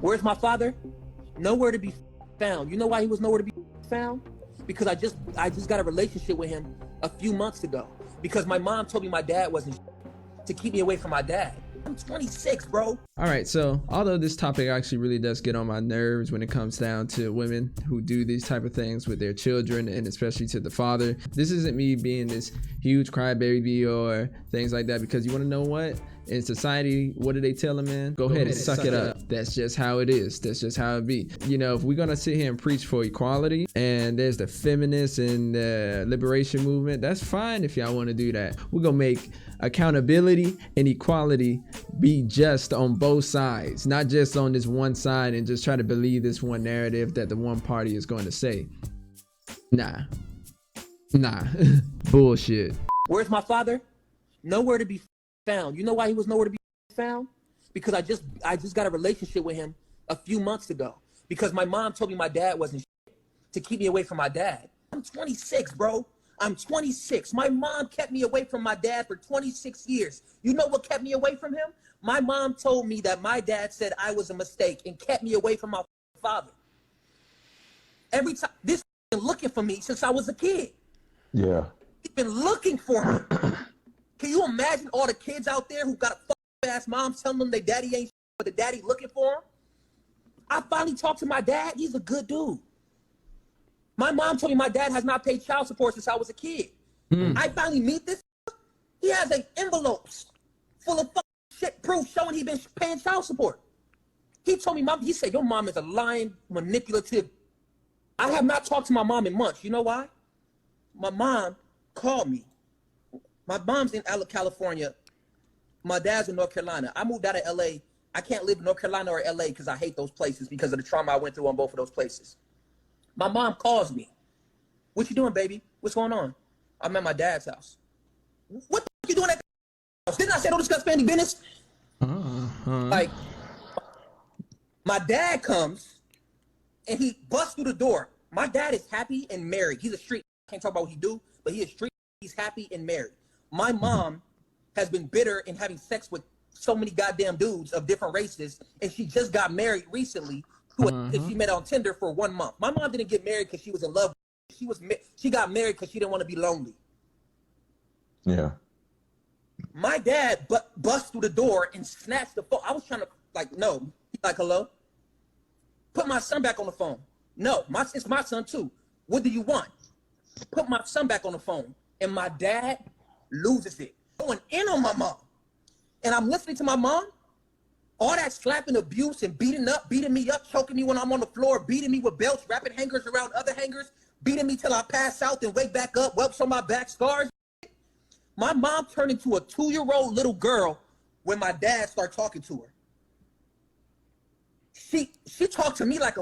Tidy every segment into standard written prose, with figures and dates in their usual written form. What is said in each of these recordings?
Where's my father? Nowhere to be found. You know why he was nowhere to be found? Because I just got a relationship with him a few months ago. Because my mom told me my dad wasn't to keep me away from my dad. I'm 26, bro. All right, so although this topic actually really does get on my nerves when it comes down to women who do these type of things with their children, and especially to the father, this isn't me being this huge crybaby or things like that, because you want to know what? In society, what do they tell them, man? Go ahead and suck it up. That's just how it is. That's just how it be. You know, if we're gonna sit here and preach for equality, and there's the feminists and the liberation movement, that's fine if y'all want to do that. We're gonna make accountability and equality be just on both sides, not just on this one side and just try to believe this one narrative that the one party is going to say. Nah. Bullshit. Where's my father? Nowhere to be found. You know why he was nowhere to be found? Because I just got a relationship with him a few months ago. Because my mom told me my dad wasn't to keep me away from my dad. I'm 26, bro. I'm 26. My mom kept me away from my dad for 26 years. You know what kept me away from him? My mom told me that my dad said I was a mistake and kept me away from my father. Every time, this been looking for me since I was a kid. Yeah. He's been looking for me. Can you imagine all the kids out there who got a fucking ass mom telling them their daddy ain't but the daddy looking for them? I finally talked to my dad. He's a good dude. My mom told me my dad has not paid child support since I was a kid. I finally meet this. He has envelopes full of fucking shit proof showing he been paying child support. He told me, he said, your mom is a lying, manipulative. I have not talked to my mom in months. You know why? My mom called me. My mom's in California. My dad's in North Carolina. I moved out of LA. I can't live in North Carolina or LA because I hate those places because of the trauma I went through on both of those places. My mom calls me. What you doing, baby? What's going on? I'm at my dad's house. What the fuck you doing at the house? Didn't I say don't discuss family business? Like, my dad comes and he busts through the door. My dad is happy and married. He's a street. I can't talk about what he do, but he is street. He's happy and married. My mom has been bitter and having sex with so many goddamn dudes of different races, and she just got married recently to a that she met on Tinder for 1 month. My mom didn't get married because she was in love. She got married because she didn't want to be lonely. Yeah. My dad bust through the door and snatched the phone. I was trying to no. He's like, hello? Put my son back on the phone. No, it's my son too. What do you want? Put my son back on the phone. And my dad loses it. Going in on my mom. And I'm listening to my mom. All that slapping, abuse, and beating me up, choking me when I'm on the floor, beating me with belts, wrapping hangers around other hangers, beating me till I pass out and wake back up, whelps on my back, scars. My mom turned into a 2-year-old little girl when my dad started talking to her. She talked to me like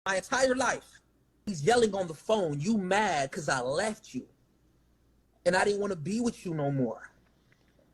my entire life. He's yelling on the phone, you mad because I left you. And I didn't want to be with you no more.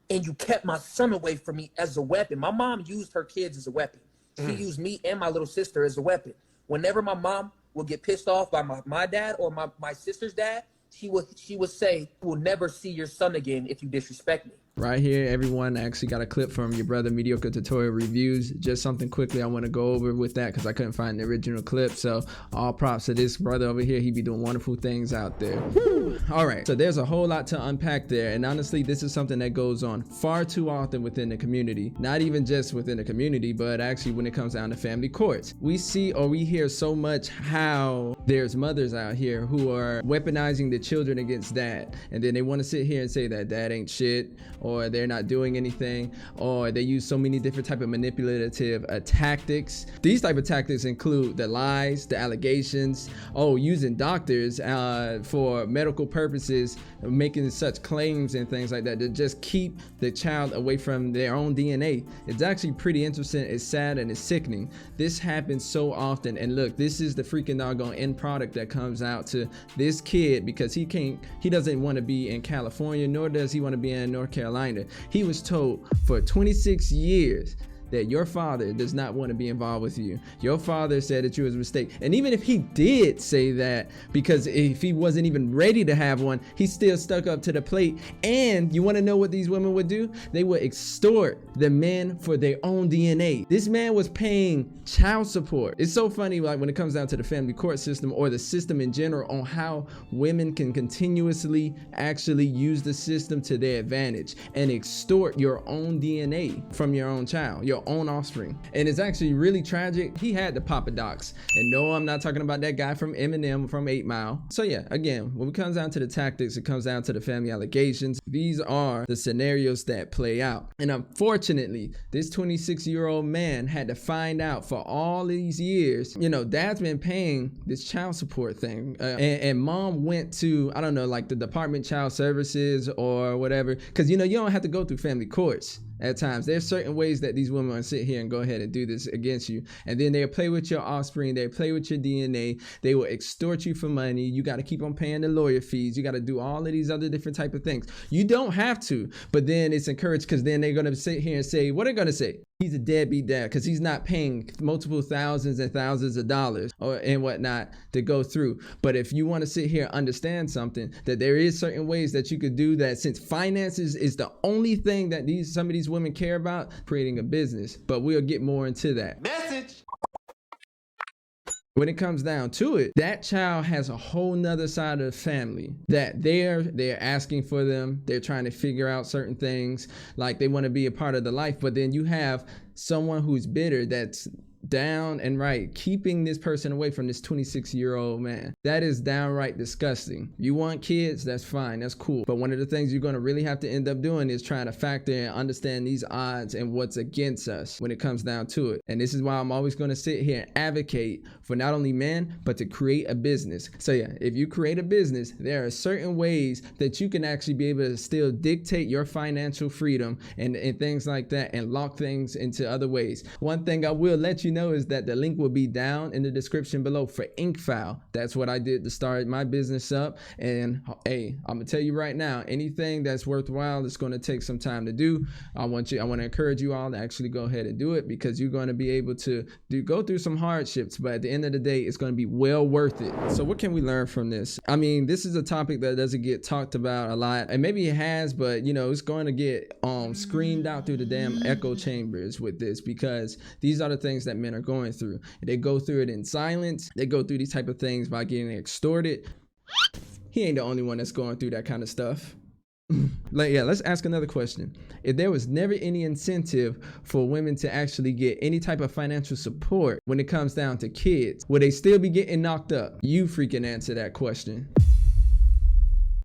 And you kept my son away from me as a weapon. My mom used her kids as a weapon. She used me and my little sister as a weapon. Whenever my mom would get pissed off by my dad or my sister's dad, she would say, we'll never see your son again if you disrespect me. Right here, everyone, I actually got a clip from your brother Mediocre Tutorial Reviews. Just something quickly I want to go over with that because I couldn't find the original clip. So all props to this brother over here. He be doing wonderful things out there. Woo! All right, so there's a whole lot to unpack there. And honestly, this is something that goes on far too often within the community. Not even just within the community, but actually when it comes down to family courts. We see or we hear so much how there's mothers out here who are weaponizing the children against dad. And then they want to sit here and say that dad ain't shit, or they're not doing anything, or they use so many different type of manipulative tactics. These type of tactics include the lies, the allegations, using doctors for medical purposes, making such claims and things like that to just keep the child away from their own DNA. It's actually pretty interesting. It's sad and it's sickening. This happens so often. And look, this is the freaking doggone end product that comes out to this kid because he doesn't want to be in California, nor does he want to be in North Carolina. He was told for 26 years that your father does not want to be involved with you. Your father said that you was a mistake. And even if he did say that, because if he wasn't even ready to have one, he still stuck up to the plate. And you want to know what these women would do? They would extort the men for their own DNA. This man was paying child support. It's so funny, like when it comes down to the family court system or the system in general, on how women can continuously actually use the system to their advantage and extort your own DNA from your own child, your own offspring. And it's actually really tragic. He had the Papa Docs. And no, I'm not talking about that guy from Eminem from 8 Mile. So yeah, again, when it comes down to the tactics, it comes down to the family allegations. These are the scenarios that play out. And unfortunately, this 26-year-old man had to find out for all these years, you know, dad's been paying this child support thing. And mom went to, I don't know, like the Department of Child Services or whatever. Because, you know, you don't have to go through family courts. At times, there's certain ways that these women will sit here and go ahead and do this against you. And then they'll play with your offspring. They'll play with your DNA. They will extort you for money. You got to keep on paying the lawyer fees. You got to do all of these other different type of things. You don't have to, but then it's encouraged because then they're going to sit here and say, what are they going to say? He's a deadbeat dad because he's not paying multiple thousands and thousands of dollars and whatnot to go through. But if you want to sit here and understand something, that there is certain ways that you could do that, since finances is the only thing that some of these women care about, creating a business. But we'll get more into that. Message. When it comes down to it, that child has a whole nother side of the family that they're asking for them. They're trying to figure out certain things, like they want to be a part of the life. But then you have someone who's bitter that's down and right keeping this person away from this 26-year-old man. That is downright disgusting. You want kids, that's fine, that's cool. But one of the things you're going to really have to end up doing is trying to factor and understand these odds and what's against us when it comes down to it. And this is why I'm always going to sit here and advocate for not only men, but to create a business. So yeah, if you create a business, there are certain ways that you can actually be able to still dictate your financial freedom and things like that, and lock things into other ways. One thing I will let you know is that the link will be down in the description below for InkFile. That's what I did to start my business up. And hey, I'm gonna tell you right now, anything that's worthwhile is going to take some time to do. I want to encourage you all to actually go ahead and do it, because you're going to be able to go through some hardships, but at the end of the day, it's going to be well worth it. So what can we learn from this? I mean, this is a topic that doesn't get talked about a lot, and maybe it has, but you know, it's going to get screamed out through the damn echo chambers with this, because these are the things that men are going through. They go through it in silence. They go through these type of things by getting extorted. He ain't the only one that's going through that kind of stuff. Like, yeah, let's ask another question. If there was never any incentive for women to actually get any type of financial support when it comes down to kids, would they still be getting knocked up? You freaking answer that question.